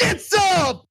It's up!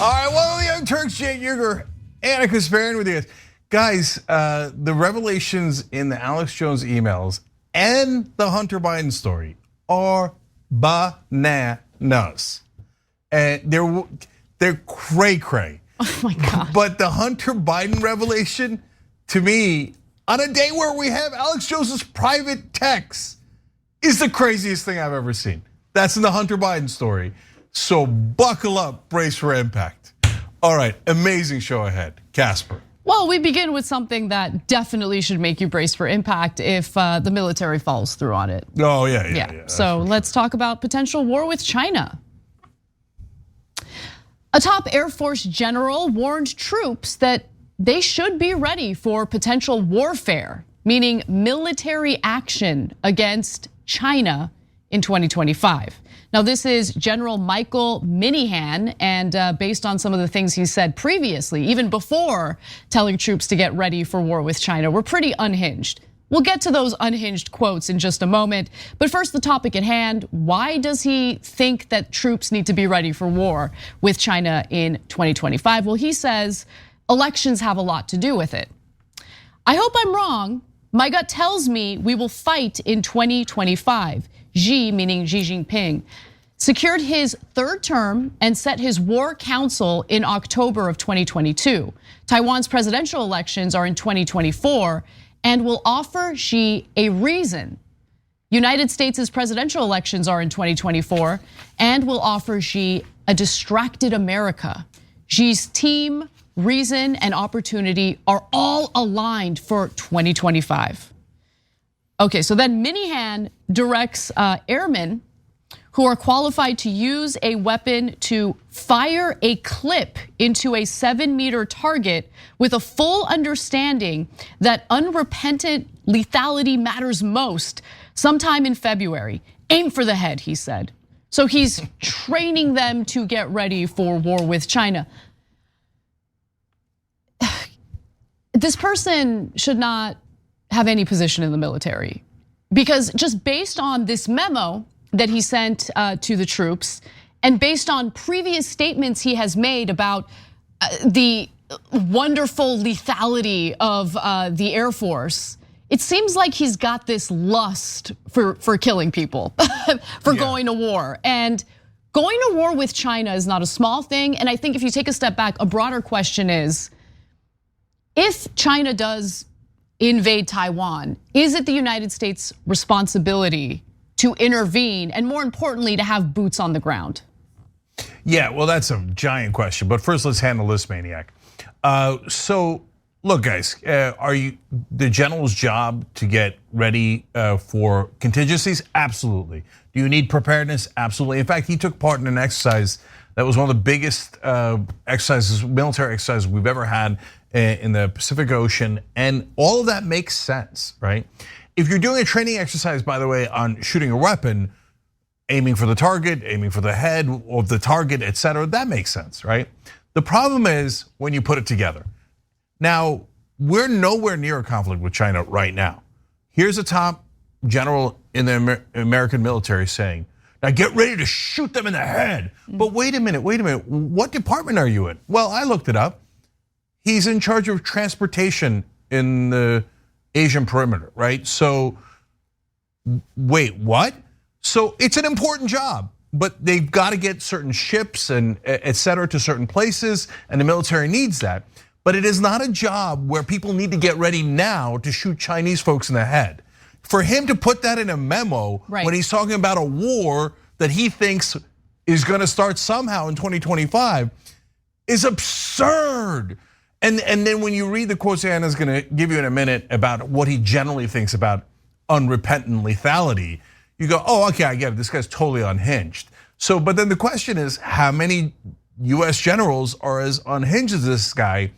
All right, well, the Young Turks, Uygur, and Kasparian with you guys. The revelations in the Alex Jones emails and the Hunter Biden story are bananas, and they're cray cray. Oh my God! But the Hunter Biden revelation, to me, on a day where we have Alex Jones's private texts, is the craziest thing I've ever seen. That's in the Hunter Biden story. So buckle up, brace for impact. All right, amazing show ahead. Casper. Well, we begin with something that definitely should make you brace for impact if the military follows through on it. Oh, yeah. So let's talk about potential war with China. A top Air Force general warned troops that they should be ready for potential warfare, meaning military action against China in 2025. Now, this is General Michael Minihan, and based on some of the things he said previously, even before telling troops to get ready for war with China, we're pretty unhinged. We'll get to those unhinged quotes in just a moment. But first, the topic at hand, why does he think that troops need to be ready for war with China in 2025? Well, he says elections have a lot to do with it. I hope I'm wrong. My gut tells me we will fight in 2025. Xi, meaning Xi Jinping, secured his third term and set his war council in October of 2022. Taiwan's presidential elections are in 2024 and will offer Xi a reason. United States' presidential elections are in 2024 and will offer Xi a distracted America. Xi's team, reason, and opportunity are all aligned for 2025. Okay, so then Minihan directs airmen who are qualified to use a weapon to fire a clip into a 7-meter target with a full understanding that unrepentant lethality matters most sometime in February. Aim for the head, he said. So he's training them to get ready for war with China. This person should not have any position in the military, because just based on this memo that he sent to the troops and based on previous statements he has made about the wonderful lethality of the Air Force, it seems like he's got this lust for killing people, for going to war. And going to war with China is not a small thing. And I think if you take a step back, a broader question is, if China does invade Taiwan, is it the United States' responsibility to intervene, and more importantly, to have boots on the ground? Yeah, well, that's a giant question. But first, let's handle this maniac. So, look, guys, are you the general's job to get ready for contingencies? Absolutely. Do you need preparedness? Absolutely. In fact, he took part in an exercise that was one of the biggest exercises, military exercises we've ever had in the Pacific Ocean, and all of that makes sense, right? If you're doing a training exercise, by the way, on shooting a weapon, aiming for the target, aiming for the head of the target, et cetera, that makes sense, right? The problem is when you put it together. Now, we're nowhere near a conflict with China right now. Here's a top general in the American military saying, now get ready to shoot them in the head. But wait a minute, what department are you in? Well, I looked it up. He's in charge of transportation in the Asian perimeter, right? So, wait, what? So it's an important job, but they've got to get certain ships and et cetera to certain places, and the military needs that. But it is not a job where people need to get ready now to shoot Chinese folks in the head. For him to put that in a memo when he's talking about a war that he thinks is gonna start somehow in 2025 is absurd. And then when you read the quotes Anna's gonna give you in a minute about what he generally thinks about unrepentant lethality, you go, oh, okay, I get it. This guy's totally unhinged. So, but then the question is, how many US generals are as unhinged as this guy?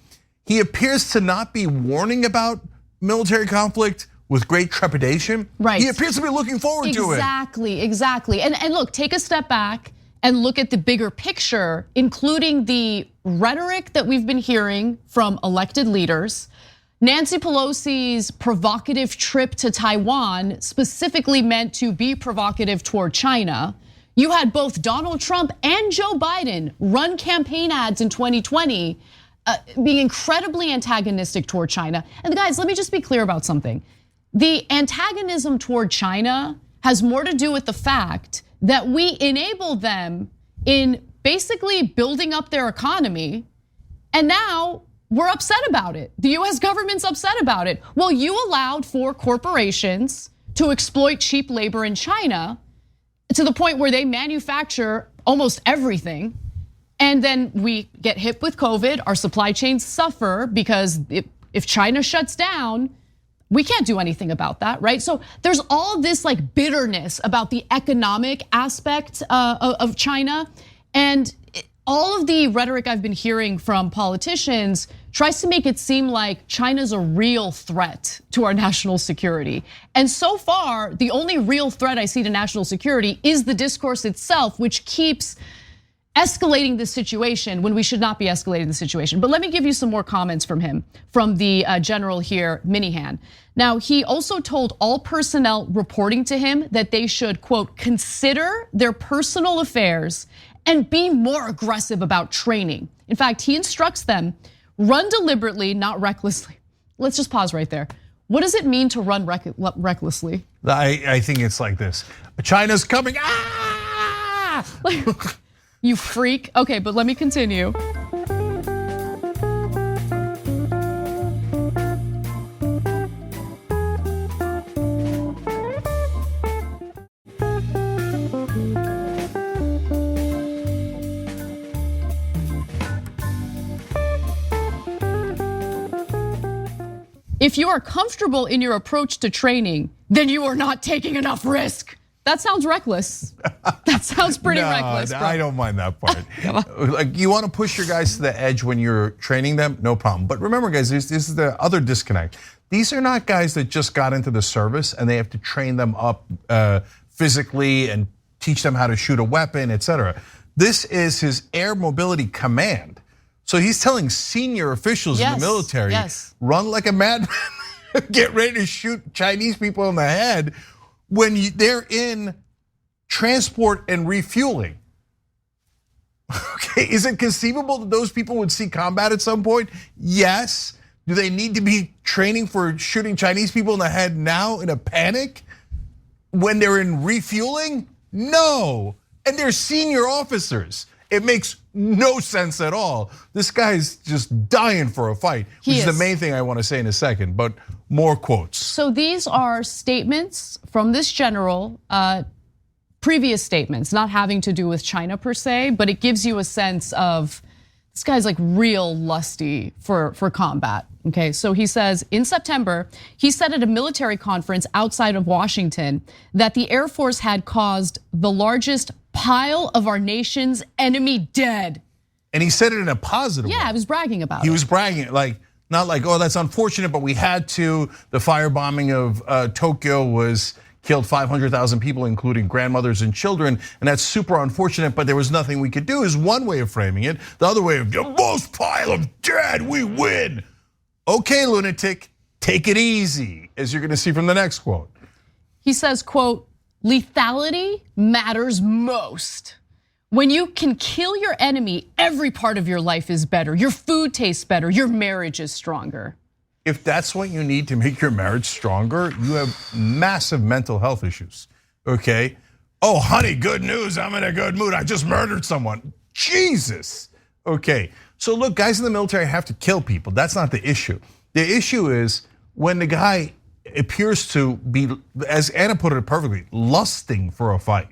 He appears to not be warning about military conflict with great trepidation. Right. He appears to be looking forward to it. Exactly. And look, take a step back and look at the bigger picture, including the rhetoric that we've been hearing from elected leaders. Nancy Pelosi's provocative trip to Taiwan specifically meant to be provocative toward China. You had both Donald Trump and Joe Biden run campaign ads in 2020 being incredibly antagonistic toward China. And guys, let me just be clear about something. The antagonism toward China has more to do with the fact that we enabled them in basically building up their economy, and now we're upset about it. The US government's upset about it. Well, you allowed for corporations to exploit cheap labor in China to the point where they manufacture almost everything. And then we get hit with COVID, our supply chains suffer because if China shuts down, we can't do anything about that, right? So there's all this like bitterness about the economic aspect of China. And all of the rhetoric I've been hearing from politicians tries to make it seem like China's a real threat to our national security. And so far, the only real threat I see to national security is the discourse itself, which keeps escalating the situation when we should not be escalating the situation. But let me give you some more comments from him, from the general here, Minihan. Now, he also told all personnel reporting to him that they should, quote, consider their personal affairs and be more aggressive about training. In fact, he instructs them, run deliberately, not recklessly. Let's just pause right there. What does it mean to run recklessly? I think it's like this. China's coming, ah! You freak. Okay, but let me continue. If you are comfortable in your approach to training, then you are not taking enough risk. That sounds reckless. That sounds pretty reckless, bro. I don't mind that part. Like, you want to push your guys to the edge when you're training them, no problem. But remember, guys, this is the other disconnect. These are not guys that just got into the service and they have to train them up physically and teach them how to shoot a weapon, etc. This is his air mobility command. So he's telling senior officials in the military, run like a madman, get ready to shoot Chinese people in the head when they're in transport and refueling. Okay, is it conceivable that those people would see combat at some point? Yes. Do they need to be training for shooting Chinese people in the head now in a panic when they're in refueling? No, and they're senior officers. It makes no sense at all. This guy's just dying for a fight, which is the main thing I want to say in a second, but more quotes. So these are statements from this general, previous statements, not having to do with China per se, but it gives you a sense of this guy's like real lusty for combat. Okay, so he says in September, he said at a military conference outside of Washington that the Air Force had caused the largest pile of our nation's enemy dead. And he said it in a positive way. Yeah, he was bragging about it. He was bragging, like, not like, oh, that's unfortunate, but we had to. The firebombing of Tokyo killed 500,000 people, including grandmothers and children, and that's super unfortunate, but there was nothing we could do, is one way of framing it. The other way of, the most pile of dead, we win. Okay, lunatic, take it easy, as you're gonna see from the next quote. He says, quote, lethality matters most. When you can kill your enemy, every part of your life is better. Your food tastes better, your marriage is stronger. If that's what you need to make your marriage stronger, you have massive mental health issues, okay? Oh, honey, good news, I'm in a good mood, I just murdered someone. Jesus, okay. So look, guys in the military have to kill people, that's not the issue. The issue is when the guy appears to be, as Anna put it perfectly, lusting for a fight.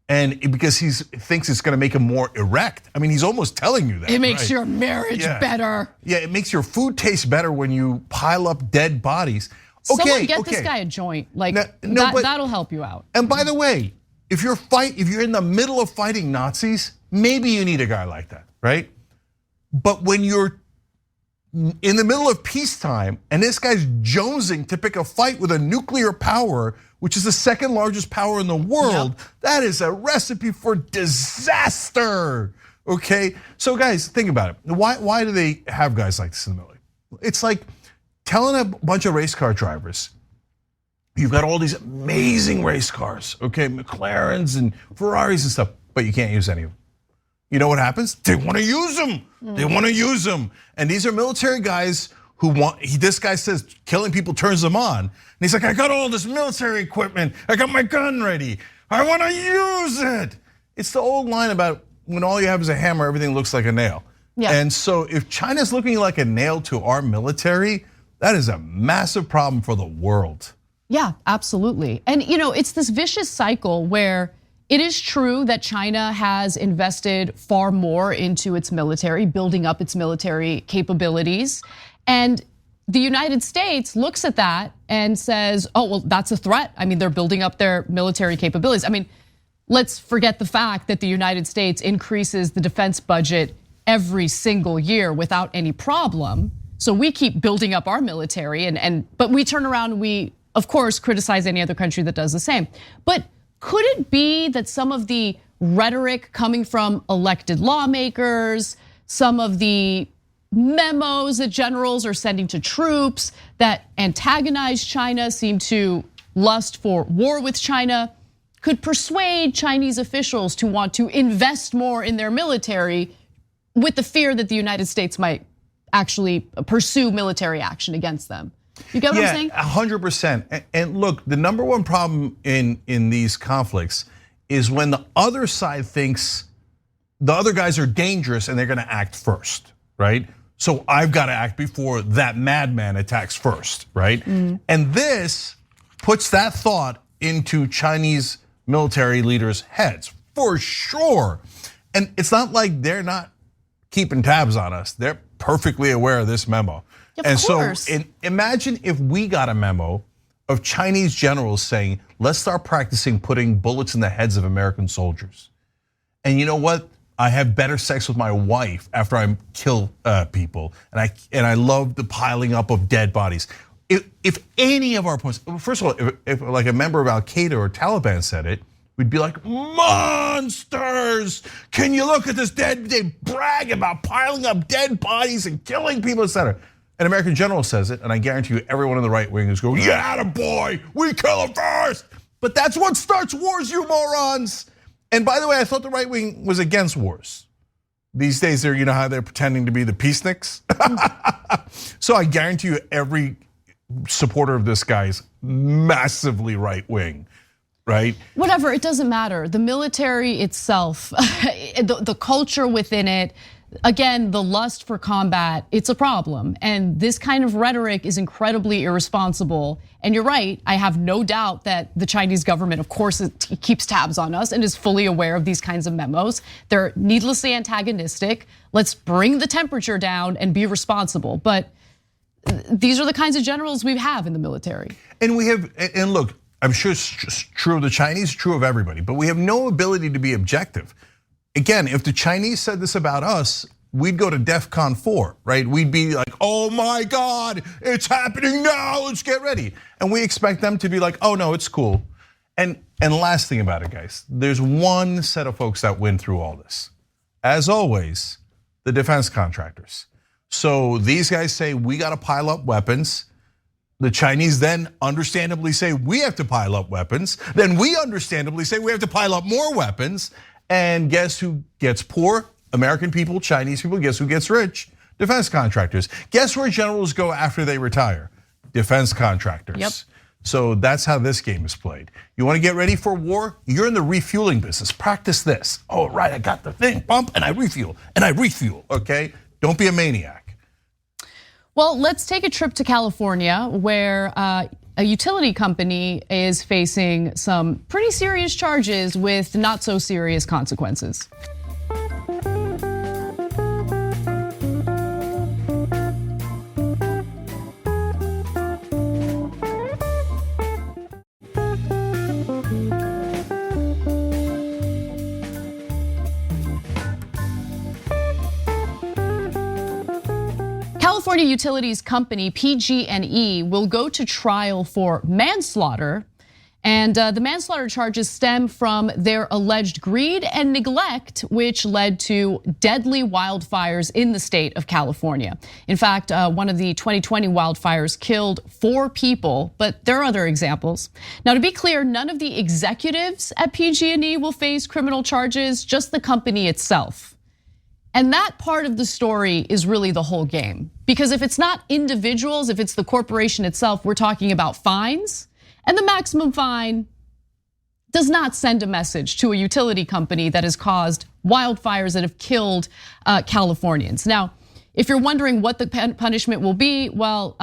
And because he thinks it's gonna make him more erect. I mean, he's almost telling you that. It makes your marriage better. Yeah, it makes your food taste better when you pile up dead bodies. Someone get this guy a joint. Like that'll help you out. And by the way, if you're in the middle of fighting Nazis, maybe you need a guy like that, right? But when you're in the middle of peacetime and this guy's jonesing to pick a fight with a nuclear power, which is the second largest power in the world, that is a recipe for disaster. Okay, so guys, think about it. Why do they have guys like this in the military? It's like telling a bunch of race car drivers, you've got all these amazing race cars, okay, McLarens and Ferraris and stuff, but you can't use any of them. You know what happens? They want to use them. They want to use them. And these are military guys who this guy says killing people turns them on. And he's like, I got all this military equipment. I got my gun ready. I want to use it. It's the old line about when all you have is a hammer, everything looks like a nail. Yeah. And so if China's looking like a nail to our military, that is a massive problem for the world. Yeah, absolutely. And it's this vicious cycle where it is true that China has invested far more into its military, building up its military capabilities. And the United States looks at that and says, oh, well, that's a threat. I mean, they're building up their military capabilities. I mean, let's forget the fact that the United States increases the defense budget every single year without any problem. So we keep building up our military, but we turn around and we, of course, criticize any other country that does the same. But could it be that some of the rhetoric coming from elected lawmakers, some of the memos that generals are sending to troops that antagonize China, seem to lust for war with China, could persuade Chinese officials to want to invest more in their military with the fear that the United States might actually pursue military action against them? You get what I'm saying? 100%. And look, the number one problem in these conflicts is when the other side thinks the other guys are dangerous and they're gonna act first, right? So I've gotta act before that madman attacks first, right? And this puts that thought into Chinese military leaders' heads, for sure. And it's not like they're not keeping tabs on us. They're perfectly aware of this memo. Of course. So imagine if we got a memo of Chinese generals saying, let's start practicing putting bullets in the heads of American soldiers. And you know what? I have better sex with my wife after I kill people. And I love the piling up of dead bodies. If any of our points, first of all, if like a member of Al Qaeda or Taliban said it, we'd be like, monsters! Can you look at this dead? They brag about piling up dead bodies and killing people, etc. An American general says it, and I guarantee you everyone on the right wing is going, yeah, attaboy, we kill them first. But that's what starts wars, you morons. And by the way, I thought the right wing was against wars. These days, you know how they're pretending to be the peaceniks? So I guarantee you every supporter of this guy is massively right wing, right? Whatever, it doesn't matter. The military itself, the culture within it, again, the lust for combat, it's a problem. And this kind of rhetoric is incredibly irresponsible. And you're right, I have no doubt that the Chinese government, of course, keeps tabs on us and is fully aware of these kinds of memos. They're needlessly antagonistic. Let's bring the temperature down and be responsible. But these are the kinds of generals we have in the military. And we have, and look, I'm sure it's true of the Chinese, true of everybody, but we have no ability to be objective. Again, if the Chinese said this about us, we'd go to DEFCON 4, right? We'd be like, oh my God, it's happening now, let's get ready. And we expect them to be like, oh no, it's cool. And last thing about it, guys, there's one set of folks that win through all this. As always, the defense contractors. So these guys say, we gotta pile up weapons. The Chinese then understandably say, we have to pile up weapons. Then we understandably say, we have to pile up more weapons. And guess who gets poor? American people, Chinese people. Guess who gets rich? Defense contractors. Guess where generals go after they retire? Defense contractors. Yep. So that's how this game is played. You want to get ready for war? You're in the refueling business. Practice this. Oh, right, I got the thing, pump, and I refuel, okay? Don't be a maniac. Well, let's take a trip to California, where a utility company is facing some pretty serious charges with not so serious consequences. California utilities company PG&E will go to trial for manslaughter. And the manslaughter charges stem from their alleged greed and neglect, which led to deadly wildfires in the state of California. In fact, one of the 2020 wildfires killed 4 people, but there are other examples. Now, to be clear, none of the executives at PG&E will face criminal charges, just the company itself. And that part of the story is really the whole game. Because if it's not individuals, if it's the corporation itself, we're talking about fines. And the maximum fine does not send a message to a utility company that has caused wildfires that have killed Californians. Now, if you're wondering what the punishment will be, well,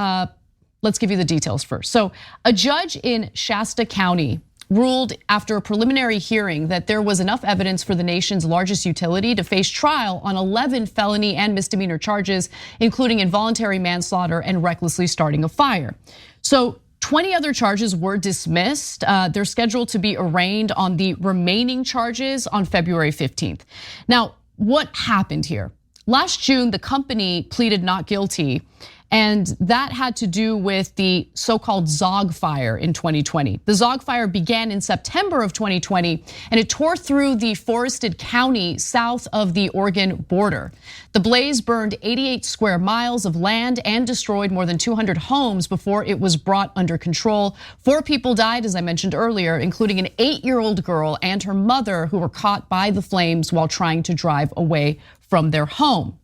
let's give you the details first. So a judge in Shasta County ruled after a preliminary hearing that there was enough evidence for the nation's largest utility to face trial on 11 felony and misdemeanor charges, including involuntary manslaughter and recklessly starting a fire. So 20 other charges were dismissed. They're scheduled to be arraigned on the remaining charges on February 15th. Now, what happened here? Last June, the company pleaded not guilty, and that had to do with the so-called Zog fire in 2020. The Zog fire began in September of 2020, and it tore through the forested county south of the Oregon border. The blaze burned 88 square miles of land and destroyed more than 200 homes before it was brought under control. 4 people died, as I mentioned earlier, including an 8-year-old girl and her mother, who were caught by the flames while trying to drive away from their home.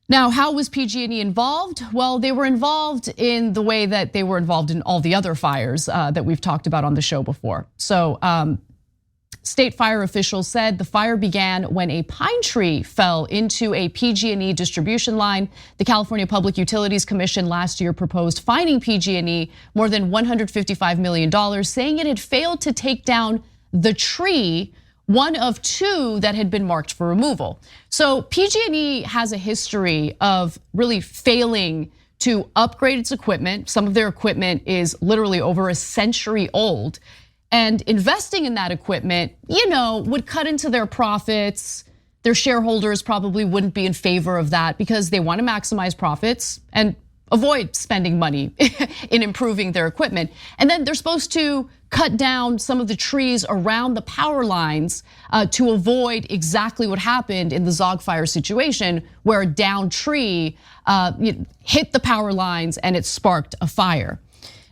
Now, how was PG&E involved? Well, they were involved in the way that they were involved in all the other fires that we've talked about on the show before. So state fire officials said the fire began when a pine tree fell into a PG&E distribution line. The California Public Utilities Commission last year proposed fining PG&E more than $155 million, saying it had failed to take down the tree, one of 2 that had been marked for removal. So PG&E has a history of really failing to upgrade its equipment. Some of their equipment is literally over a century old. And investing in that equipment, would cut into their profits. Their shareholders probably wouldn't be in favor of that because they want to maximize profits and avoid spending money in improving their equipment. And then they're supposed to cut down some of the trees around the power lines to avoid exactly what happened in the Zog fire situation, where a downed tree hit the power lines and it sparked a fire.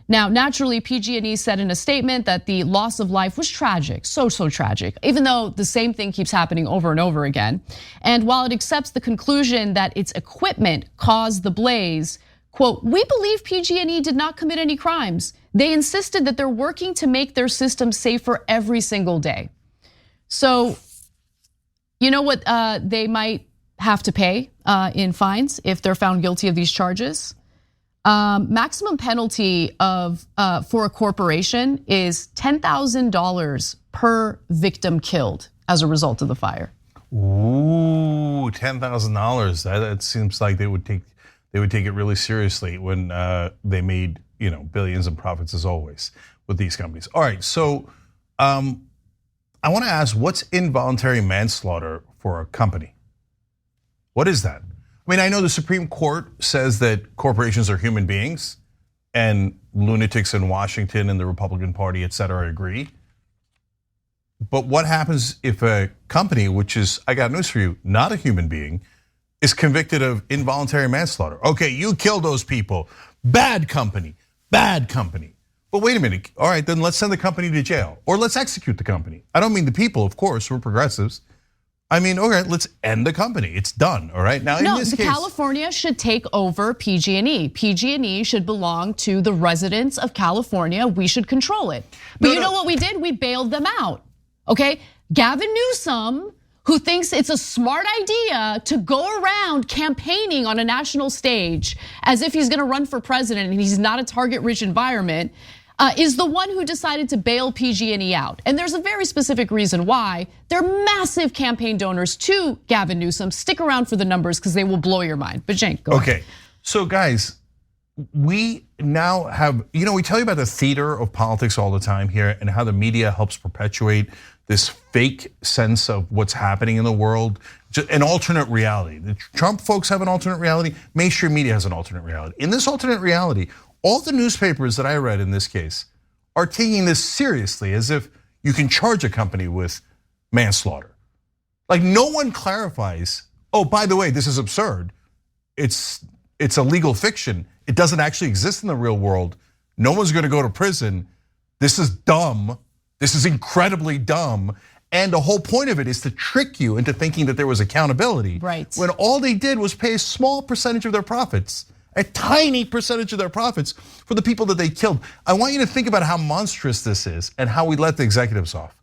Now, naturally, PG&E said in a statement that the loss of life was tragic, so tragic, even though the same thing keeps happening over and over again. And while it accepts the conclusion that its equipment caused the blaze, quote, "We believe PG&E did not commit any crimes. They insisted that they're working to make their system safer every single day." So, you know what they might have to pay in fines if they're found guilty of these charges? Maximum penalty for a corporation is $10,000 per victim killed as a result of the fire. Ooh, $10,000. That seems like they would take it really seriously when they made billions in profits, as always, with these companies. All right, so I want to ask, what's involuntary manslaughter for a company? What is that? I mean, I know the Supreme Court says that corporations are human beings, and lunatics in Washington and the Republican Party, et cetera, agree. But what happens if a company, which is, I got news for you, not a human being, is convicted of involuntary manslaughter? Okay, you killed those people. Bad company, bad company. But wait a minute, all right, then let's send the company to jail, or let's execute the company. I don't mean the people, of course, we're progressives. I mean, all right, let's end the company. It's done, all right? Now, in this case, California should take over PG&E. PG&E should belong to the residents of California. We should control it. But you know what we did? We bailed them out, okay? Gavin Newsom, who thinks it's a smart idea to go around campaigning on a national stage as if he's gonna run for president and he's not a target-rich environment, is the one who decided to bail PG&E out. And there's a very specific reason why. They're massive campaign donors to Gavin Newsom. Stick around for the numbers because they will blow your mind. But Cenk, go ahead. Okay, so guys, we now have, we tell you about the theater of politics all the time here and how the media helps perpetuate this fake sense of what's happening in the world, an alternate reality. The Trump folks have an alternate reality, mainstream media has an alternate reality. In this alternate reality, all the newspapers that I read in this case are taking this seriously as if you can charge a company with manslaughter. Like no one clarifies, oh, by the way, this is absurd. It's a legal fiction. It doesn't actually exist in the real world. No one's gonna go to prison. This is dumb. This is incredibly dumb. And the whole point of it is to trick you into thinking that there was accountability. Right. When all they did was pay a small percentage of their profits, a tiny percentage of their profits for the people that they killed. I want you to think about how monstrous this is and how we let the executives off.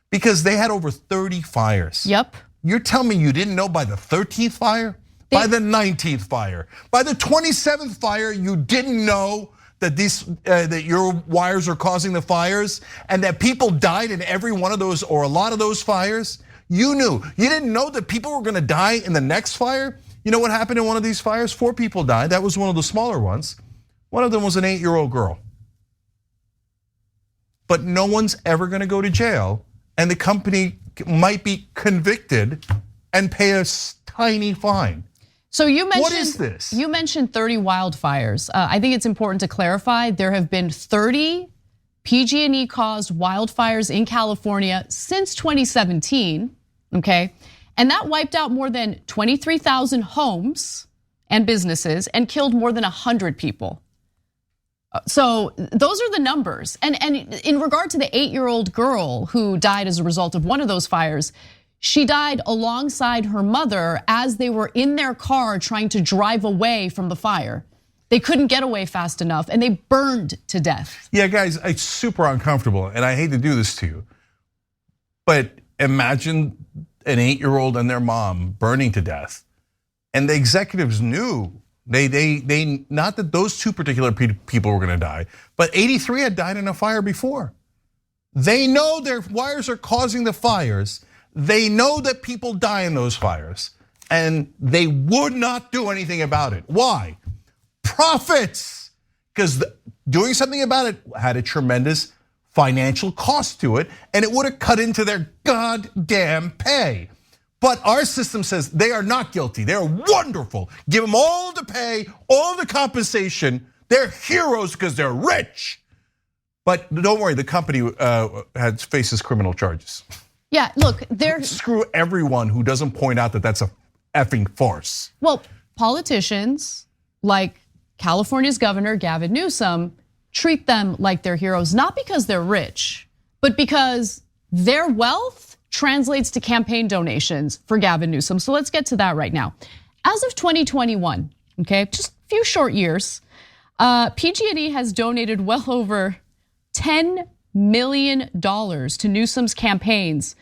Because they had over 30 fires. Yep. You're telling me you didn't know by the 13th fire? By the 19th fire, by the 27th fire, you didn't know that that your wires are causing the fires, and that people died in every one of those or a lot of those fires. You knew. You didn't know that people were going to die in the next fire. You know what happened in one of these fires? 4 people died. That was one of the smaller ones. One of them was an 8-year-old girl. But no one's ever going to go to jail, and the company might be convicted and pay a tiny fine. So you mentioned, what is this? You mentioned 30 wildfires. I think it's important to clarify there have been 30 PG&E caused wildfires in California since 2017, okay? And that wiped out more than 23,000 homes and businesses and killed more than 100 people. So those are the numbers. And in regard to the 8-year-old girl who died as a result of one of those fires, she died alongside her mother as they were in their car trying to drive away from the fire. They couldn't get away fast enough and they burned to death. Yeah, guys, it's super uncomfortable and I hate to do this to you. But imagine an 8-year-old and their mom burning to death. And the executives knew, they not that those 2 particular people were gonna die, but 83 had died in a fire before. They know their wires are causing the fires. They know that people die in those fires, and they would not do anything about it. Why? Profits, because doing something about it had a tremendous financial cost to it, and it would have cut into their goddamn pay. But our system says they are not guilty, they are wonderful. Give them all the pay, all the compensation. They're heroes because they're rich. But don't worry, the company faces criminal charges. Yeah, look, screw everyone who doesn't point out that that's a effing farce. Well, politicians like California's governor Gavin Newsom treat them like they're heroes, not because they're rich, but because their wealth translates to campaign donations for Gavin Newsom. So let's get to that right now. As of 2021, okay, just a few short years, PG&E has donated well over $10 million to Newsom's campaigns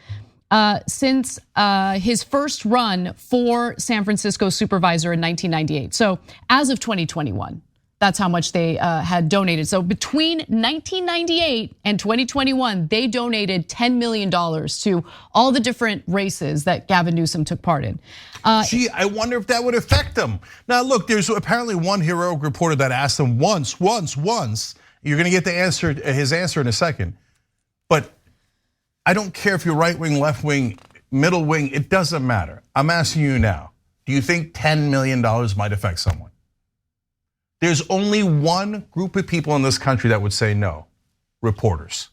since his first run for San Francisco supervisor in 1998. So as of 2021, that's how much they had donated. So between 1998 and 2021, they donated $10 million to all the different races that Gavin Newsom took part in. Gee, I wonder if that would affect them. Now look, there's apparently one heroic reporter that asked him once. You're gonna get his answer in a second. But I don't care if you're right wing, left wing, middle wing, it doesn't matter. I'm asking you now, do you think $10 million might affect someone? There's only one group of people in this country that would say no, reporters.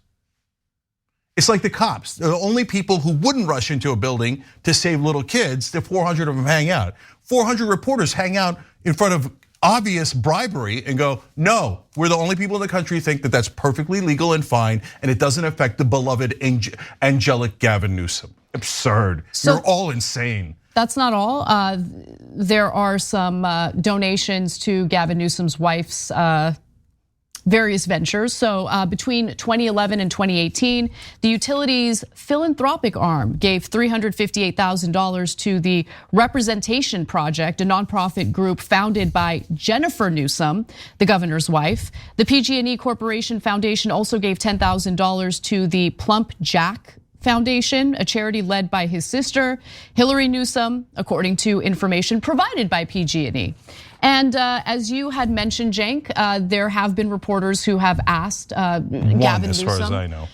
It's like the cops. They're the only people who wouldn't rush into a building to save little kids. The 400 of them hang out. 400 reporters hang out in front of obvious bribery and go, no, we're the only people in the country who think that that's perfectly legal and fine, and it doesn't affect the beloved angelic Gavin Newsom. Absurd. You're all insane. That's not all. There are some donations to Gavin Newsom's wife's various ventures. So between 2011 and 2018, the utility's philanthropic arm gave $358,000 to the Representation Project, a nonprofit group founded by Jennifer Newsom, the governor's wife. The PG&E Corporation Foundation also gave $10,000 to the Plump Jack Foundation, a charity led by his sister, Hillary Newsom, according to information provided by PG&E. And as you had mentioned, Cenk, there have been reporters who have asked Gavin Newsom, as far as I know,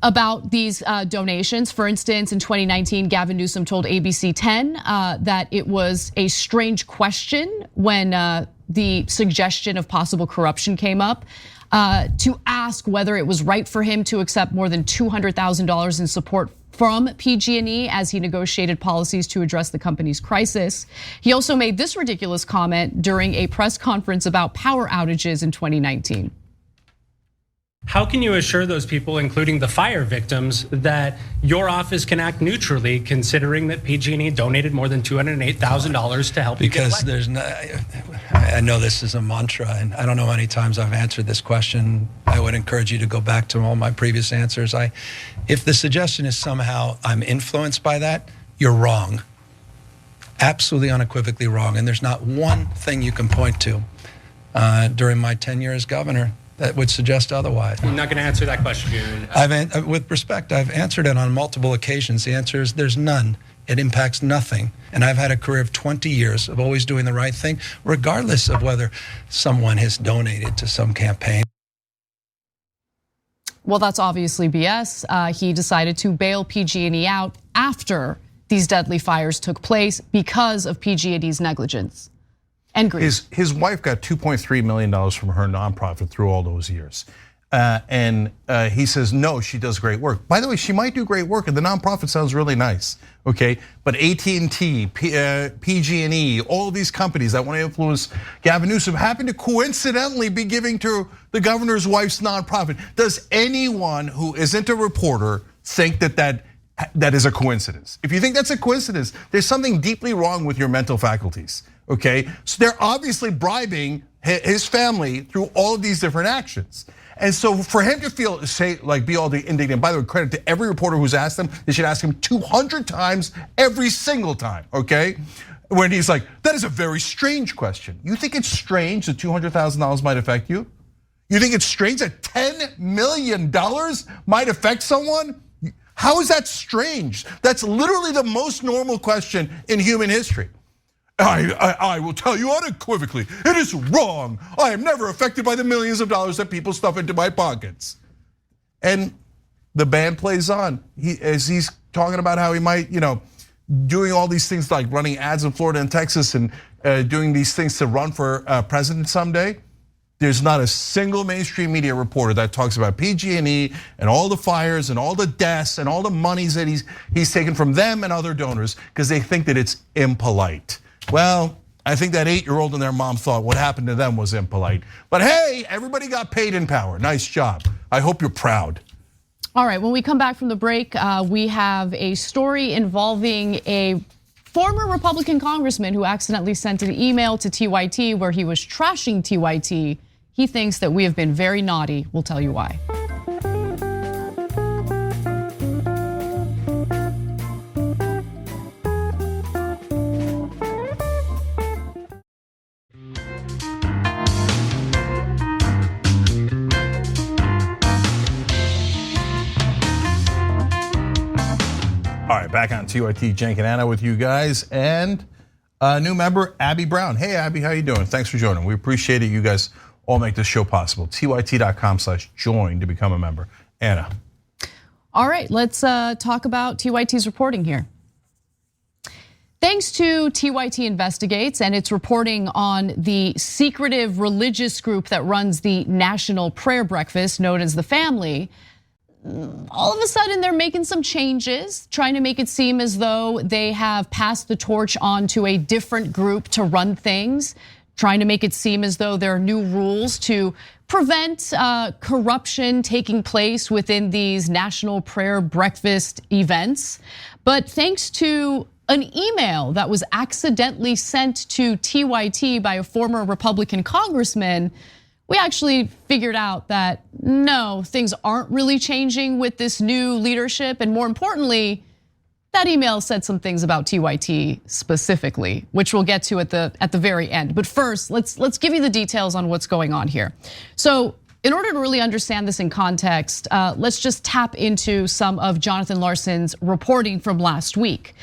about these donations. For instance, in 2019, Gavin Newsom told ABC 10 that it was a strange question when the suggestion of possible corruption came up, to ask whether it was right for him to accept more than $200,000 in support from PG&E as he negotiated policies to address the company's crisis. He also made this ridiculous comment during a press conference about power outages in 2019. How can you assure those people, including the fire victims, that your office can act neutrally, considering that PG&E donated more than $208,000 to help you get elected? Because there's no, I know this is a mantra, and I don't know how many times I've answered this question. I would encourage you to go back to all my previous answers. If the suggestion is somehow I'm influenced by that, you're wrong. Absolutely unequivocally wrong. And there's not one thing you can point to during my tenure as governor that would suggest otherwise. I'm not going to answer that question. With respect, I've answered it on multiple occasions. The answer is there's none. It impacts nothing. And I've had a career of 20 years of always doing the right thing, regardless of whether someone has donated to some campaign. Well, that's obviously BS. He decided to bail PG&E out after these deadly fires took place because of PG&E's negligence. And his wife got $2.3 million from her nonprofit through all those years. And he says, no, she does great work. By the way, she might do great work, and the nonprofit sounds really nice, okay? But AT&T, PG&E, all of these companies that want to influence Gavin Newsom happen to coincidentally be giving to the governor's wife's nonprofit. Does anyone who isn't a reporter think that is a coincidence? If you think that's a coincidence, there's something deeply wrong with your mental faculties. Okay, so they're obviously bribing his family through all of these different actions. And so for him to be all indignant, by the way, credit to every reporter who's asked him, they should ask him 200 times every single time, okay? When he's like, that is a very strange question. You think it's strange that $200,000 might affect you? You think it's strange that $10 million might affect someone? How is that strange? That's literally the most normal question in human history. I will tell you unequivocally, it is wrong. I am never affected by the millions of dollars that people stuff into my pockets. And the band plays on. As he's talking about how he might, doing all these things like running ads in Florida and Texas and doing these things to run for president someday. There's not a single mainstream media reporter that talks about PG&E and all the fires and all the deaths and all the monies that he's taken from them and other donors because they think that it's impolite. Well, I think that 8-year-old and their mom thought what happened to them was impolite. But hey, everybody got paid in power. Nice job. I hope you're proud. All right, when we come back from the break, we have a story involving a former Republican congressman who accidentally sent an email to TYT where he was trashing TYT. He thinks that we have been very naughty. We'll tell you why. All right, back on TYT, Cenk and Anna with you guys, and a new member, Abby Brown. Hey, Abby, how you doing? Thanks for joining. We appreciate it. You guys all make this show possible. TYT.com/join to become a member. Anna. All right, let's talk about TYT's reporting here. Thanks to TYT Investigates and its reporting on the secretive religious group that runs the National Prayer Breakfast known as the Family, all of a sudden they're making some changes, trying to make it seem as though they have passed the torch on to a different group to run things, trying to make it seem as though there are new rules to prevent corruption taking place within these National Prayer Breakfast events. But thanks to an email that was accidentally sent to TYT by a former Republican congressman, we actually figured out that no, things aren't really changing with this new leadership. And more importantly, that email said some things about TYT specifically, which we'll get to at the very end. But first, let's give you the details on what's going on here. So In order to really understand this in context, let's just tap into some of Jonathan Larson's reporting from last week.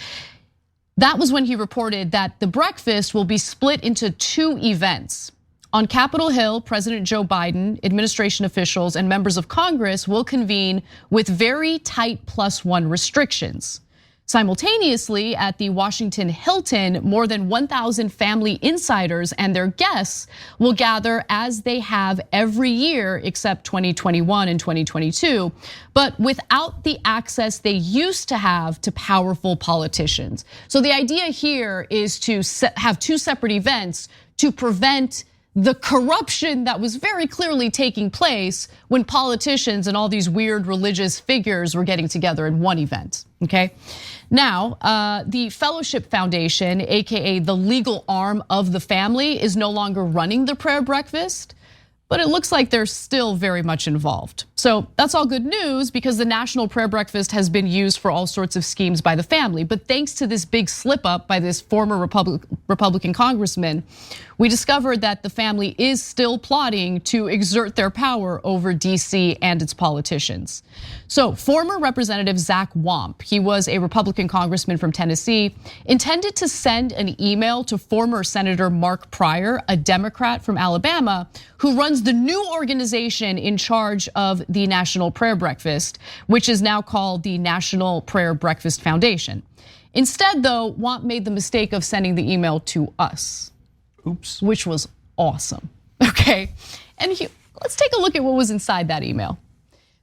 That was when he reported that the breakfast will be split into 2 events. On Capitol Hill, President Joe Biden, administration officials, and members of Congress will convene with very tight +1 restrictions. Simultaneously, at the Washington Hilton, more than 1,000 family insiders and their guests will gather as they have every year except 2021 and 2022, but without the access they used to have to powerful politicians. So the idea here is to have 2 separate events to prevent the corruption that was very clearly taking place when politicians and all these weird religious figures were getting together in one event, okay? Now, the Fellowship Foundation, AKA the legal arm of the family, is no longer running the prayer breakfast, but it looks like they're still very much involved. So that's all good news because the National Prayer Breakfast has been used for all sorts of schemes by the family. But thanks to this big slip up by this former Republican congressman, we discovered that the family is still plotting to exert their power over DC and its politicians. So former Representative Zach Wamp, he was a Republican congressman from Tennessee, intended to send an email to former Senator Mark Pryor, a Democrat from Alabama, who runs the new organization in charge of the National Prayer Breakfast, which is now called the National Prayer Breakfast Foundation. Instead, though, Wamp made the mistake of sending the email to us. Oops. Which was awesome, okay? And let's take a look at what was inside that email.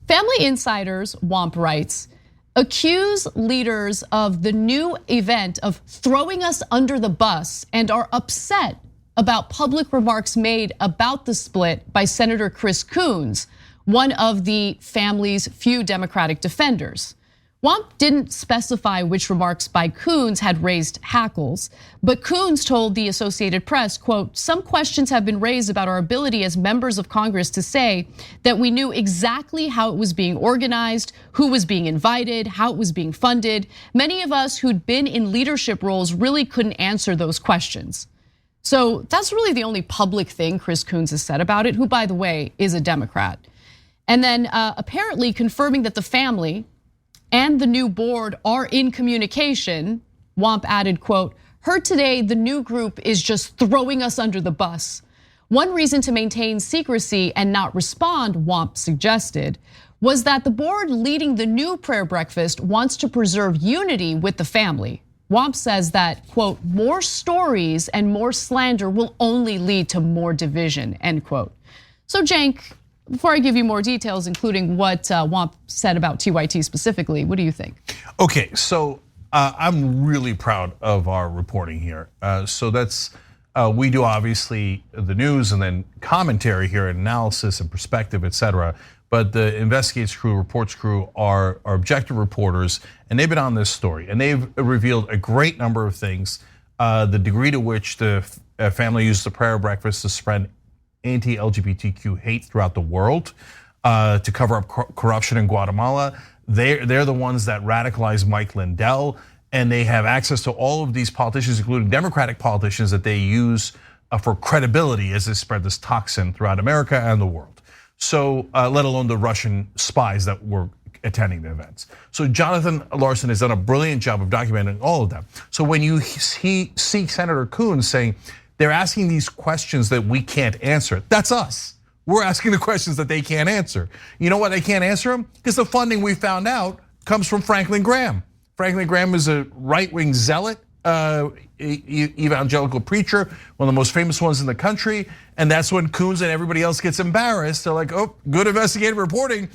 Family insiders, Wamp writes, accuse leaders of the new event of throwing us under the bus and are upset about public remarks made about the split by Senator Chris Coons, one of the family's few Democratic defenders. Wamp didn't specify which remarks by Coons had raised hackles, but Coons told the Associated Press, quote, some questions have been raised about our ability as members of Congress to say that we knew exactly how it was being organized, who was being invited, how it was being funded. Many of us who'd been in leadership roles really couldn't answer those questions. So that's really the only public thing Chris Coons has said about it, who, by the way, is a Democrat. And then apparently confirming that the family and the new board are in communication, Wamp added, quote, heard today the new group is just throwing us under the bus. One reason to maintain secrecy and not respond, Wamp suggested, was that the board leading the new prayer breakfast wants to preserve unity with the family. Wamp says that, quote, more stories and more slander will only lead to more division, end quote. So Cenk, before I give you more details, including what Wamp said about TYT specifically, what do you think? Okay, so I'm really proud of our reporting here. So that's, we do obviously the news and then commentary here, analysis and perspective, et cetera. But the investigates crew, reports crew are objective reporters, and they've been on this story. And they've revealed a great number of things. The degree to which the family used the prayer breakfast to spread anti-LGBTQ hate throughout the world, to cover up corruption in Guatemala. They're the ones that radicalized Mike Lindell, and they have access to all of these politicians, including Democratic politicians, that they use for credibility as they spread this toxin throughout America and the world. So let alone the Russian spies that were attending the events. So Jonathan Larson has done a brilliant job of documenting all of them. So when you see Senator Coons saying, they're asking these questions that we can't answer, that's us. We're asking the questions that they can't answer. You know why they can't answer them? Because the funding we found out comes from Franklin Graham. Franklin Graham is a right-wing zealot, evangelical preacher, one of the most famous ones in the country. And that's when Coons and everybody else gets embarrassed. They're like, oh, good investigative reporting.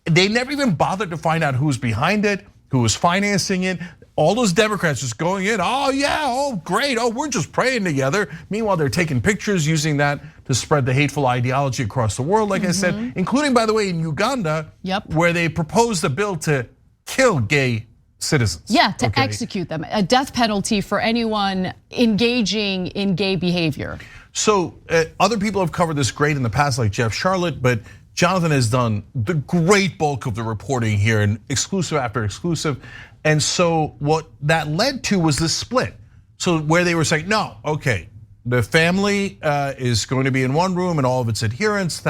They never even bothered to find out who's behind it, who was financing it. All those Democrats just going in, oh yeah, oh great, oh we're just praying together. Meanwhile, they're taking pictures, using that to spread the hateful ideology across the world, like I said, including, by the way, in Uganda, where they proposed a bill to kill gay citizens. Yeah, to execute them, a death penalty for anyone engaging in gay behavior. So other people have covered this great in the past, like Jeff Charlotte, but Jonathan has done the great bulk of the reporting here, and exclusive after exclusive. And so what that led to was this split. So where they were saying, no, okay, The family is going to be in one room and all of its adherents,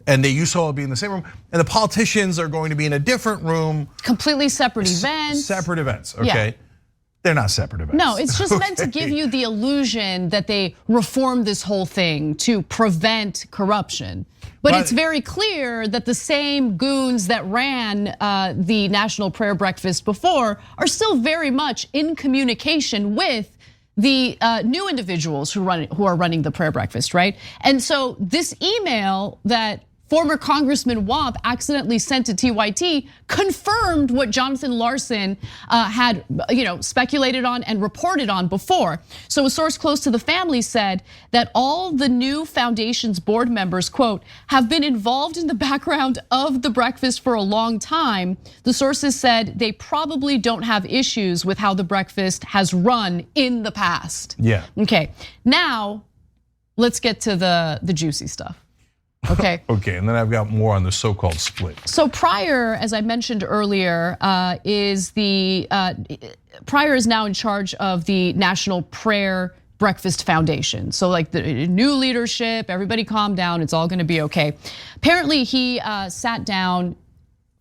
and they used to all be in the same room. And the politicians are going to be in a different room. Completely separate events. Separate events, okay? Yeah. They're not separate events. No, it's just meant to give you the illusion that they reformed this whole thing to prevent corruption. But it's very clear that the same goons that ran the National Prayer Breakfast before are still very much in communication with the new individuals who are running the prayer breakfast, right? And so this email that former Congressman Wamp accidentally sent to TYT confirmed what Jonathan Larson had speculated on and reported on before. So a source close to the family said that all the new foundation's board members, quote, have been involved in the background of the breakfast for a long time. The sources said they probably don't have issues with how the breakfast has run in the past. Yeah. Okay, now let's get to the juicy stuff. Okay. Okay, and then I've got more on the so-called split. So Pryor, as I mentioned earlier, Pryor is now in charge of the National Prayer Breakfast Foundation. So like the new leadership, everybody calm down, it's all gonna be okay. Apparently he sat down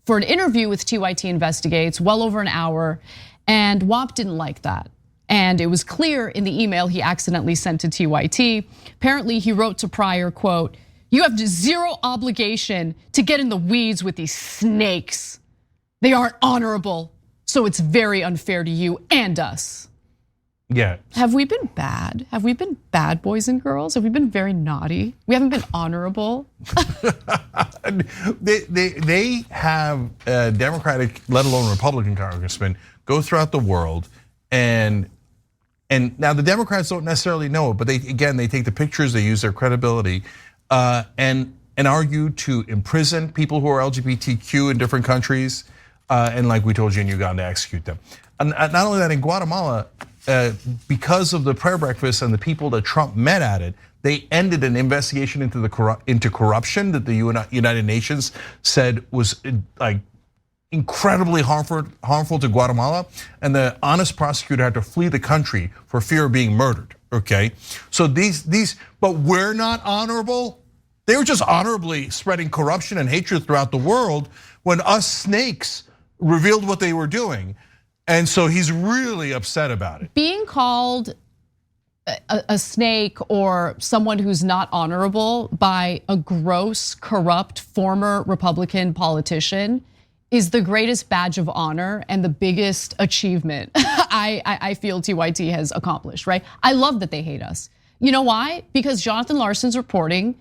for an interview with TYT Investigates, well over an hour, and Wamp didn't like that. And it was clear in the email he accidentally sent to TYT. Apparently he wrote to Pryor, quote, "You have zero obligation to get in the weeds with these snakes. They aren't honorable, so it's very unfair to you and us." Yeah. Have we been bad? Have we been bad boys and girls? Have we been very naughty? We haven't been honorable. They have Democratic, let alone Republican congressmen go throughout the world, and now the Democrats don't necessarily know it, but they take the pictures, they use their credibility. And argue to imprison people who are LGBTQ in different countries, and like we told you in Uganda, execute them. And not only that, in Guatemala, because of the prayer breakfast and the people that Trump met at it, they ended an investigation into corruption that the United Nations said was like incredibly harmful to Guatemala, and the honest prosecutor had to flee the country for fear of being murdered. Okay, so but we're not honorable. They were just honorably spreading corruption and hatred throughout the world when us snakes revealed what they were doing. And so he's really upset about it. Being called a snake or someone who's not honorable by a gross, corrupt former Republican politician is the greatest badge of honor and the biggest achievement I feel TYT has accomplished, right? I love that they hate us. You know why? Because Jonathan Larson's reporting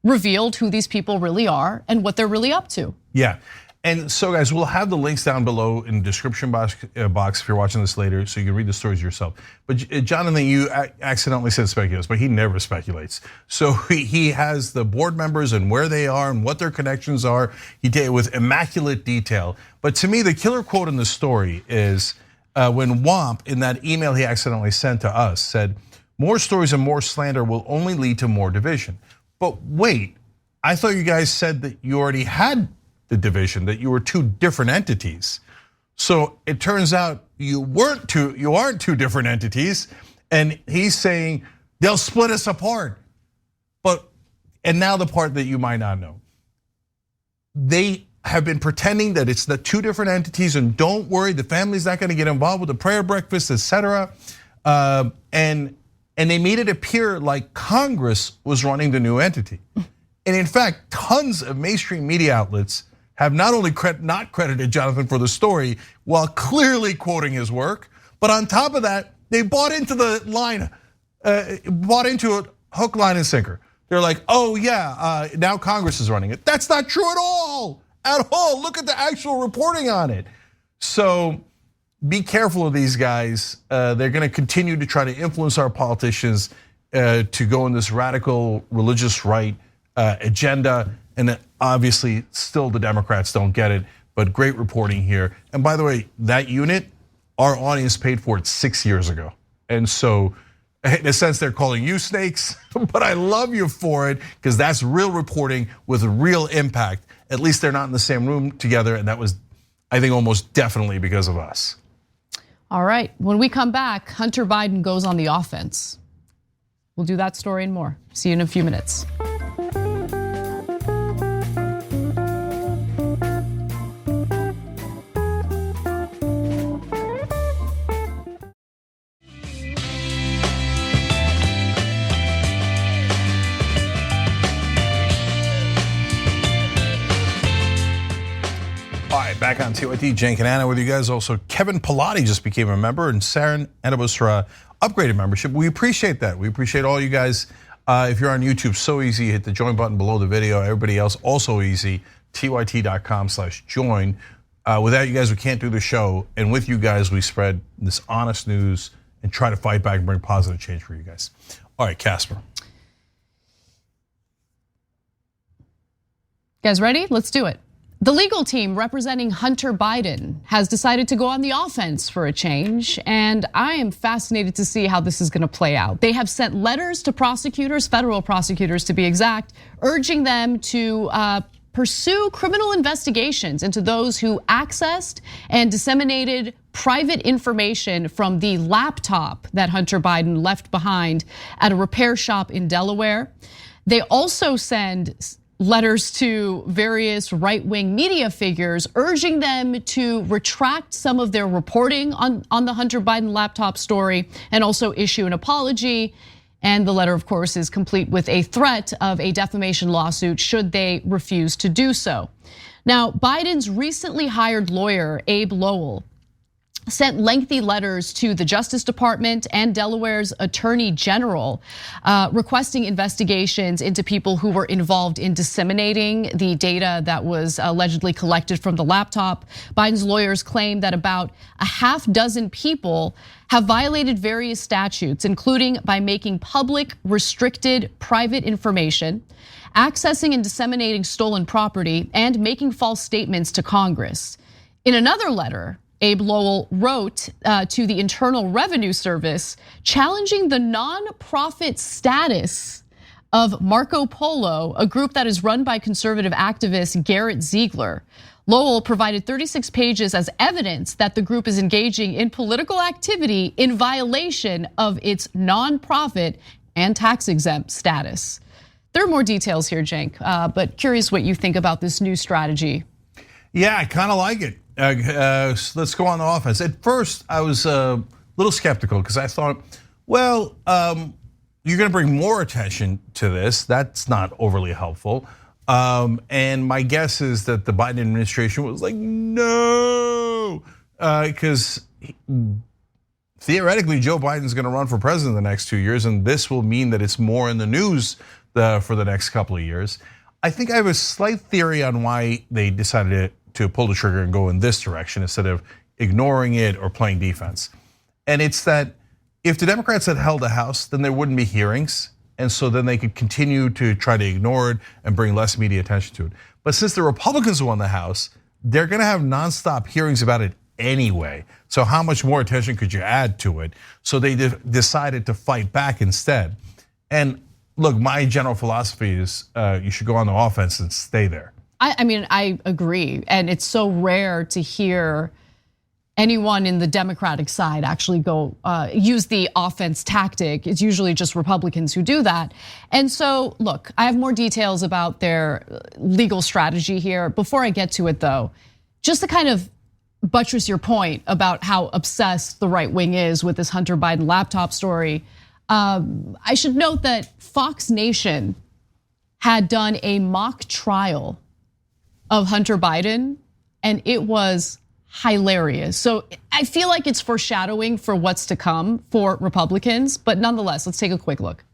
revealed who these people really are and what they're really up to. Yeah, and so guys, we'll have the links down below in the description box if you're watching this later, so you can read the stories yourself. But Jonathan, you accidentally said speculates, but he never speculates. So he has the board members and where they are and what their connections are. He did it with immaculate detail. But to me, the killer quote in the story is when Wamp, in that email he accidentally sent to us, said, "More stories and more slander will only lead to more division." But wait, I thought you guys said that you already had the division, that you were two different entities. So it turns out you aren't two different entities, and he's saying they'll split us apart. And now the part that you might not know. They have been pretending that it's the two different entities, and don't worry, the family's not gonna get involved with the prayer breakfast, etc. And they made it appear like Congress was running the new entity. And in fact, tons of mainstream media outlets have not only not credited Jonathan for the story while clearly quoting his work, but on top of that, they bought into the line, bought into it hook, line, and sinker. They're like, oh yeah, now Congress is running it. That's not true at all, Look at the actual reporting on it. So be careful of these guys. They're gonna continue to try to influence our politicians to go in this radical religious right agenda. And obviously, still the Democrats don't get it, but great reporting here. And by the way, that unit, our audience paid for it 6 years ago. And so, in a sense, they're calling you snakes, but I love you for it because that's real reporting with real impact. At least they're not in the same room together, and that was, I think, almost definitely because of us. All right, when we come back, Hunter Biden goes on the offense. We'll do that story and more. See you in a few minutes. Back on TYT, Cenk and Anna with you guys. Also, Kevin Pilati just became a member, and Saren Edabusra upgraded membership. We appreciate that. We appreciate all you guys. If you're on YouTube, so easy. Hit the join button below the video. Everybody else, also easy. TYT.com/join. Without you guys, we can't do the show. And with you guys, we spread this honest news and try to fight back and bring positive change for you guys. All right, Casper. You guys ready? Let's do it. The legal team representing Hunter Biden has decided to go on the offense for a change, and I am fascinated to see how this is going to play out. They have sent letters to prosecutors, federal prosecutors to be exact, urging them to pursue criminal investigations into those who accessed and disseminated private information from the laptop that Hunter Biden left behind at a repair shop in Delaware. They also send letters to various right-wing media figures urging them to retract some of their reporting on the Hunter Biden laptop story and also issue an apology. And the letter, of course, is complete with a threat of a defamation lawsuit should they refuse to do so. Now, Biden's recently hired lawyer, Abe Lowell, sent lengthy letters to the Justice Department and Delaware's Attorney General requesting investigations into people who were involved in disseminating the data that was allegedly collected from the laptop. Biden's lawyers claim that about a half dozen people have violated various statutes, including by making public restricted private information, accessing and disseminating stolen property, and making false statements to Congress. In another letter, Abe Lowell wrote to the Internal Revenue Service challenging the nonprofit status of Marco Polo, a group that is run by conservative activist Garrett Ziegler. Lowell provided 36 pages as evidence that the group is engaging in political activity in violation of its nonprofit and tax-exempt status. There are more details here, Cenk, but curious what you think about this new strategy. Yeah, I kind of like it. Let's go on the offense. At first, I was a little skeptical because I thought, well, you're going to bring more attention to this. That's not overly helpful. And my guess is that the Biden administration was like, no, because theoretically, Joe Biden's going to run for president in the next 2 years, and this will mean that it's more in the news for the next couple of years. I think I have a slight theory on why they decided to pull the trigger and go in this direction instead of ignoring it or playing defense. And it's that if the Democrats had held the House, then there wouldn't be hearings. And so then they could continue to try to ignore it and bring less media attention to it. But since the Republicans won the House, they're gonna have nonstop hearings about it anyway. So how much more attention could you add to it? So they decided to fight back instead. And look, my general philosophy is you should go on the offense and stay there. I mean, I agree. And it's so rare to hear anyone in the Democratic side actually go use the offense tactic. It's usually just Republicans who do that. And so, look, I have more details about their legal strategy here. Before I get to it though, just to kind of buttress your point about how obsessed the right wing is with this Hunter Biden laptop story, I should note that Fox Nation had done a mock trial of Hunter Biden, and it was hilarious. So I feel like it's foreshadowing for what's to come for Republicans, but nonetheless, let's take a quick look.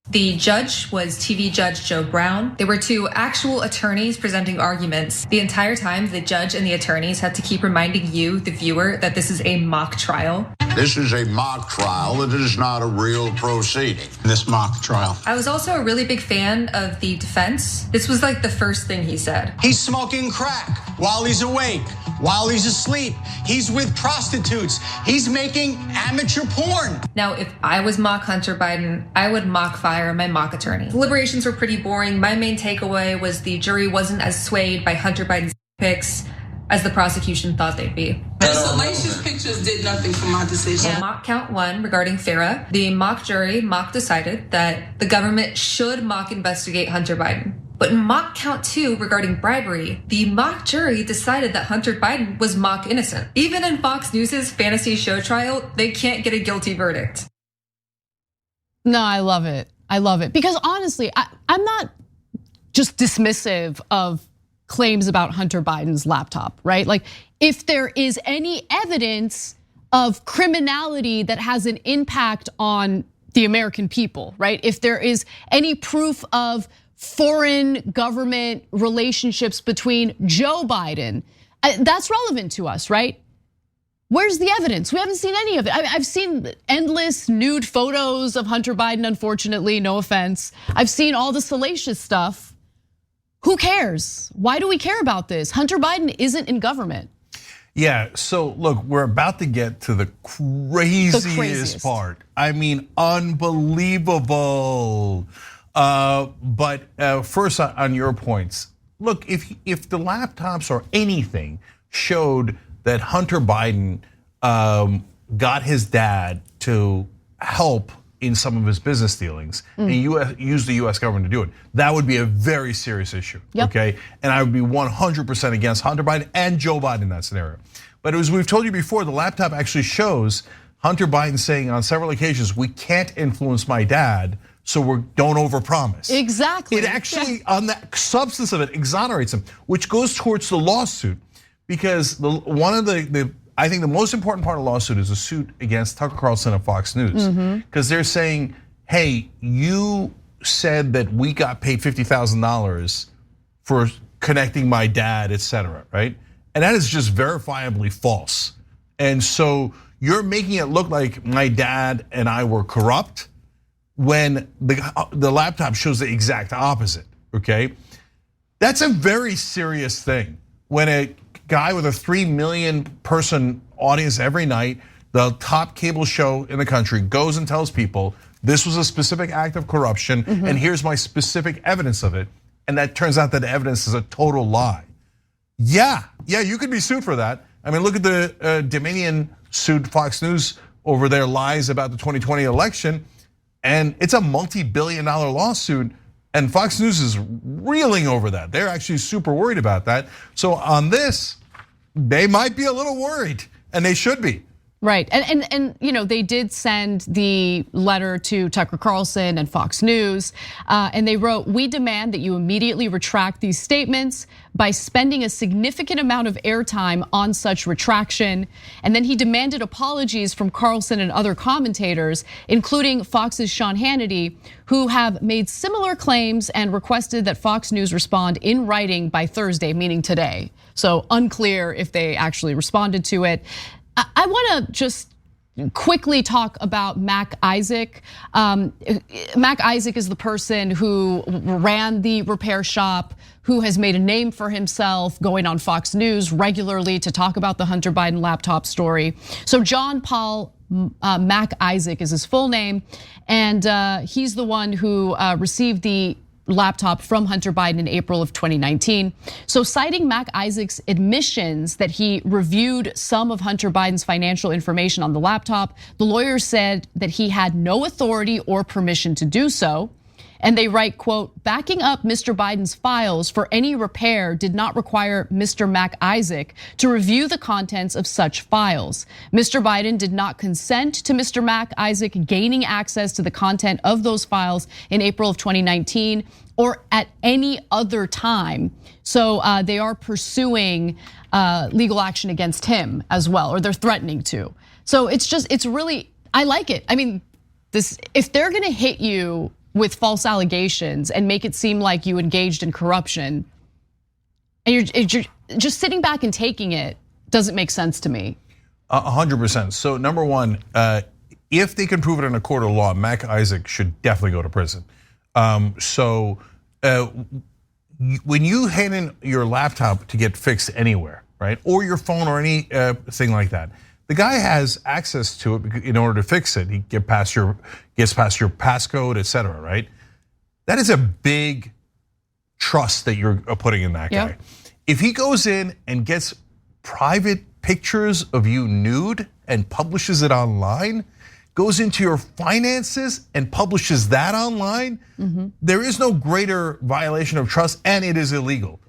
The judge was TV Judge Joe Brown. There were two actual attorneys presenting arguments. The entire time, the judge and the attorneys had to keep reminding you, the viewer, that this is a mock trial. This is a mock trial. It is not a real proceeding. This mock trial. I was also a really big fan of the defense. This was like the first thing he said. He's smoking crack while he's awake, while he's asleep. He's with prostitutes. He's making amateur porn. Now, if I was mock Hunter Biden, I would mock fire my mock attorney. Deliberations were pretty boring. My main takeaway was the jury wasn't as swayed by Hunter Biden's picks as the prosecution thought they'd be. The salacious pictures did nothing for my decision. In mock count 1 regarding Farah, the mock jury decided that the government should mock investigate Hunter Biden. But in mock count 2 regarding bribery, the mock jury decided that Hunter Biden was mock innocent. Even in Fox News' fantasy show trial, they can't get a guilty verdict. No, I love it. I love it. Because honestly, I'm not just dismissive of claims about Hunter Biden's laptop, right? Like, if there is any evidence of criminality that has an impact on the American people, right? If there is any proof of foreign government relationships between Joe Biden, that's relevant to us, right? Where's the evidence? We haven't seen any of it. I've seen endless nude photos of Hunter Biden, unfortunately, no offense. I've seen all the salacious stuff. Who cares? Why do we care about this? Hunter Biden isn't in government. Yeah, so look, we're about to get to the craziest part. I mean, unbelievable. But first on your points, look, if the laptops or anything showed that Hunter Biden got his dad to help in some of his business dealings and used the US government to do it, that would be a very serious issue, okay? And I would be 100% against Hunter Biden and Joe Biden in that scenario. But as we've told you before, the laptop actually shows Hunter Biden saying on several occasions, we can't influence my dad, so don't overpromise. Exactly. It actually, on the substance of it, exonerates him, which goes towards the lawsuit, because I think the most important part of the lawsuit is a suit against Tucker Carlson and Fox News, because they're saying, hey, you said that we got paid $50,000 for connecting my dad, et cetera, right? And that is just verifiably false. And so you're making it look like my dad and I were corrupt when the laptop shows the exact opposite, okay? That's a very serious thing. When a guy with a 3 million person audience every night, the top cable show in the country, goes and tells people this was a specific act of corruption and here's my specific evidence of it. And that turns out that the evidence is a total lie. Yeah, you could be sued for that. I mean, look at the Dominion sued Fox News over their lies about the 2020 election. And it's a multi-billion-dollar lawsuit. And Fox News is reeling over that. They're actually super worried about that. So on this, they might be a little worried, and they should be. Right, and they did send the letter to Tucker Carlson and Fox News, and they wrote, we demand that you immediately retract these statements by spending a significant amount of airtime on such retraction. And then he demanded apologies from Carlson and other commentators, including Fox's Sean Hannity, who have made similar claims and requested that Fox News respond in writing by Thursday, meaning today. So unclear if they actually responded to it. I want to just quickly talk about Mac Isaac. Mac Isaac is the person who ran the repair shop, who has made a name for himself going on Fox News regularly to talk about the Hunter Biden laptop story. So John Paul Mac Isaac is his full name, and he's the one who received the laptop from Hunter Biden in April of 2019. So citing Mac Isaac's admissions that he reviewed some of Hunter Biden's financial information on the laptop, the lawyer said that he had no authority or permission to do so. And they write, quote, backing up Mr. Biden's files for any repair did not require Mr. Mac Isaac to review the contents of such files. Mr. Biden did not consent to Mr. Mac Isaac gaining access to the content of those files in April of 2019 or at any other time. So they are pursuing legal action against him as well, or they're threatening to. So it's really, I like it. I mean, if they're gonna hit you with false allegations and make it seem like you engaged in corruption, and you're just sitting back and taking it, doesn't make sense to me. 100%. So number one, if they can prove it in a court of law, Mac Isaac should definitely go to prison. When you hand in your laptop to get fixed anywhere, right, or your phone or anything like that, the guy has access to it in order to fix it. He gets past your passcode, et cetera, right? That is a big trust that you're putting in that guy. If he goes in and gets private pictures of you nude and publishes it online, goes into your finances and publishes that online, there is no greater violation of trust, and it is illegal.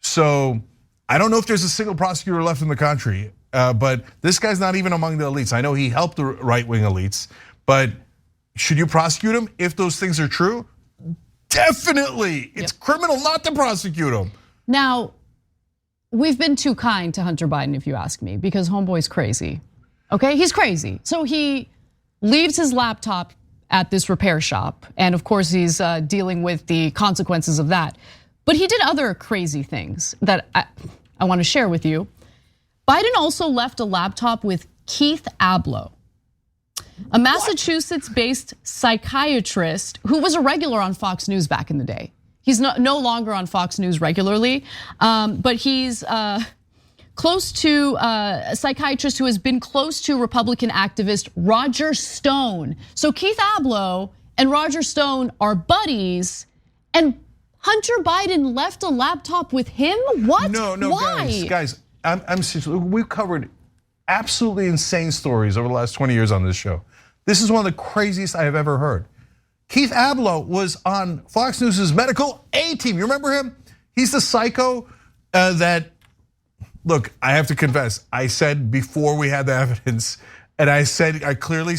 So I don't know if there's a single prosecutor left in the country, but this guy's not even among the elites. I know he helped the right-wing elites, but should you prosecute him if those things are true? Definitely. It's criminal not to prosecute him. Now, we've been too kind to Hunter Biden, if you ask me, because homeboy's crazy. Okay, he's crazy. So he leaves his laptop at this repair shop, and of course he's dealing with the consequences of that. But he did other crazy things that I want to share with you. Biden also left a laptop with Keith Ablow, a Massachusetts-based psychiatrist who was a regular on Fox News back in the day. He's no longer on Fox News regularly, but he's close to a psychiatrist who has been close to Republican activist Roger Stone. So Keith Ablow and Roger Stone are buddies, and Hunter Biden left a laptop with him? What? No, Why? guys, I'm serious. We've covered absolutely insane stories over the last 20 years on this show. This is one of the craziest I have ever heard. Keith Ablow was on Fox News' medical A-team. You remember him? He's the psycho that, look, I have to confess, I said before we had the evidence, and I said, I clearly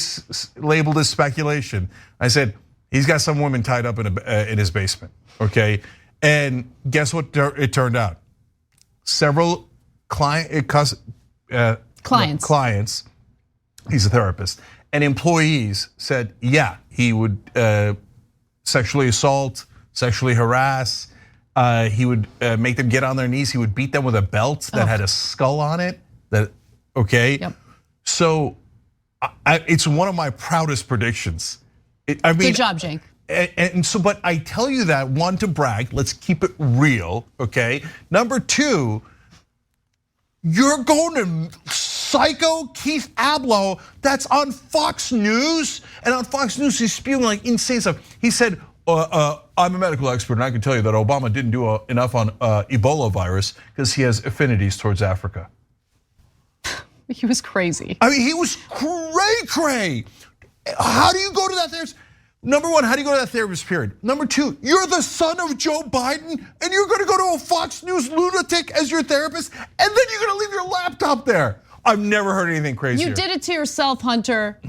labeled as speculation. I said, he's got some woman tied up in his basement, okay? And guess what it turned out? Several clients, he's a therapist, and employees said, yeah, he would sexually assault, sexually harass. He would make them get on their knees. He would beat them with a belt that had a skull on it. Okay? Yep. So it's one of my proudest predictions. Good job, Cenk. And so, but I tell you that, one, to brag, let's keep it real, okay? Number two, you're going to psycho Keith Ablow that's on Fox News, and on Fox News he's spewing like insane stuff. He said, I'm a medical expert and I can tell you that Obama didn't do enough on Ebola virus because he has affinities towards Africa. He was crazy. I mean, he was cray-cray. How do you go to that therapist? Number one, how do you go to that therapist, period? Number two, you're the son of Joe Biden and you're gonna go to a Fox News lunatic as your therapist, and then you're gonna leave your laptop there. I've never heard anything crazier. You did it to yourself, Hunter.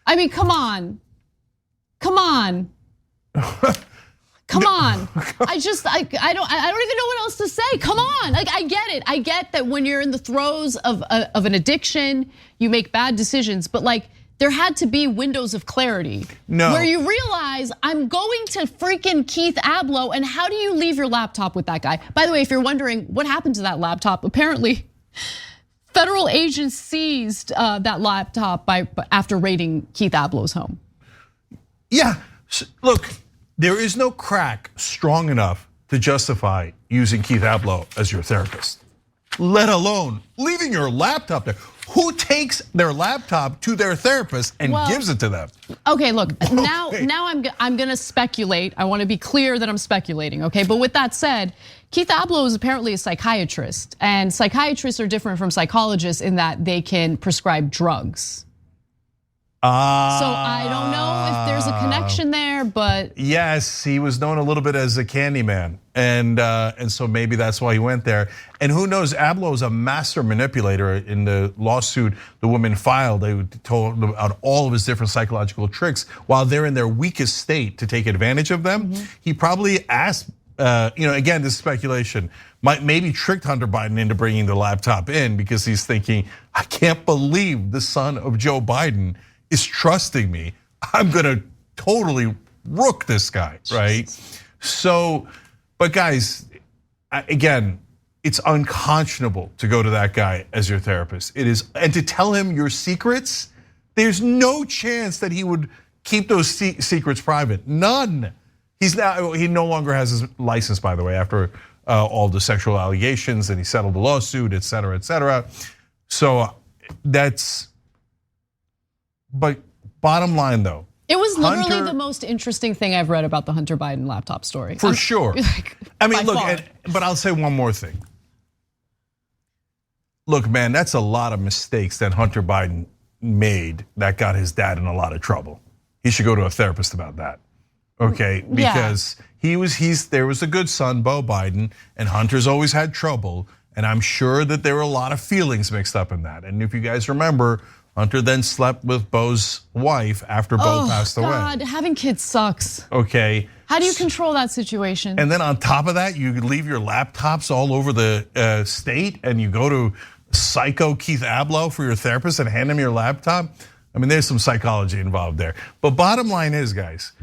I mean, come on. Come on. Come on. I don't even know what else to say. Come on. Like, I get it. I get that when you're in the throes of an addiction, you make bad decisions, but like, there had to be windows of clarity. No. Where you realize, I'm going to freaking Keith Ablow, and how do you leave your laptop with that guy? By the way, if you're wondering what happened to that laptop, apparently federal agents seized that laptop after raiding Keith Ablow's home. Yeah, look, there is no crack strong enough to justify using Keith Ablow as your therapist, let alone leaving your laptop there. Who takes their laptop to their therapist and gives it to them? Okay, look, now I'm gonna speculate. I wanna be clear that I'm speculating, okay? But with that said, Keith Ablow is apparently a psychiatrist, and psychiatrists are different from psychologists in that they can prescribe drugs. So I don't know if there's a connection there, but yes, he was known a little bit as a candy man, and so maybe that's why he went there. And who knows? Ablow is a master manipulator. In the lawsuit the woman filed, they told about all of his different psychological tricks while they're in their weakest state to take advantage of them. He probably asked, again, this is speculation, maybe tricked Hunter Biden into bringing the laptop in because he's thinking, I can't believe the son of Joe Biden is trusting me. I'm gonna totally rook this guy, right? So, but guys, again, it's unconscionable to go to that guy as your therapist. It is, and to tell him your secrets, there's no chance that he would keep those secrets private. None. He no longer has his license, by the way, after all the sexual allegations, and he settled the lawsuit, et cetera, et cetera. So that's. But bottom line, though, it was literally the most interesting thing I've read about the Hunter Biden laptop story. For sure. I mean, look, far. but I'll say one more thing. Look, man, that's a lot of mistakes that Hunter Biden made that got his dad in a lot of trouble. He should go to a therapist about that. Okay, because there was a good son, Beau Biden, and Hunter's always had trouble, and I'm sure that there were a lot of feelings mixed up in that. And if you guys remember, Hunter then slept with Beau's wife after Beau passed away. God, having kids sucks. Okay. How do you control that situation? And then on top of that, you leave your laptops all over the state, and you go to psycho Keith Abloh for your therapist and hand him your laptop. I mean, there's some psychology involved there. But bottom line is, guys,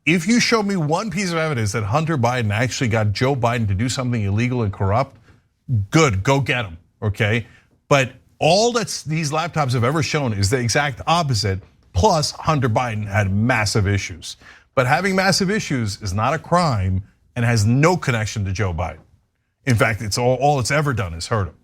if you show me one piece of evidence that Hunter Biden actually got Joe Biden to do something illegal and corrupt, good, go get him, okay? But all that these laptops have ever shown is the exact opposite, plus Hunter Biden had massive issues. But having massive issues is not a crime and has no connection to Joe Biden. In fact, it's all it's ever done is hurt him.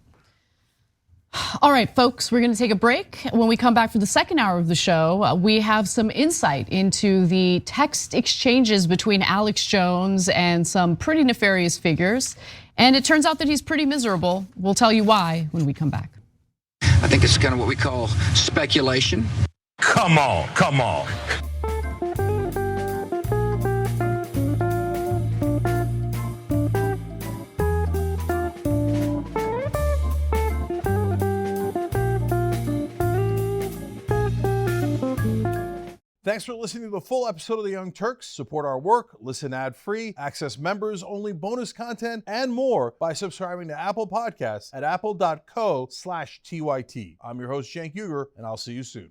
All right, folks, we're gonna take a break. When we come back for the second hour of the show, we have some insight into the text exchanges between Alex Jones and some pretty nefarious figures. And it turns out that he's pretty miserable. We'll tell you why when we come back. I think it's kind of what we call speculation. Come on, come on. Thanks for listening to the full episode of The Young Turks. Support our work, listen ad-free, access members-only bonus content, and more by subscribing to Apple Podcasts at apple.co/TYT. I'm your host, Cenk Uygur, and I'll see you soon.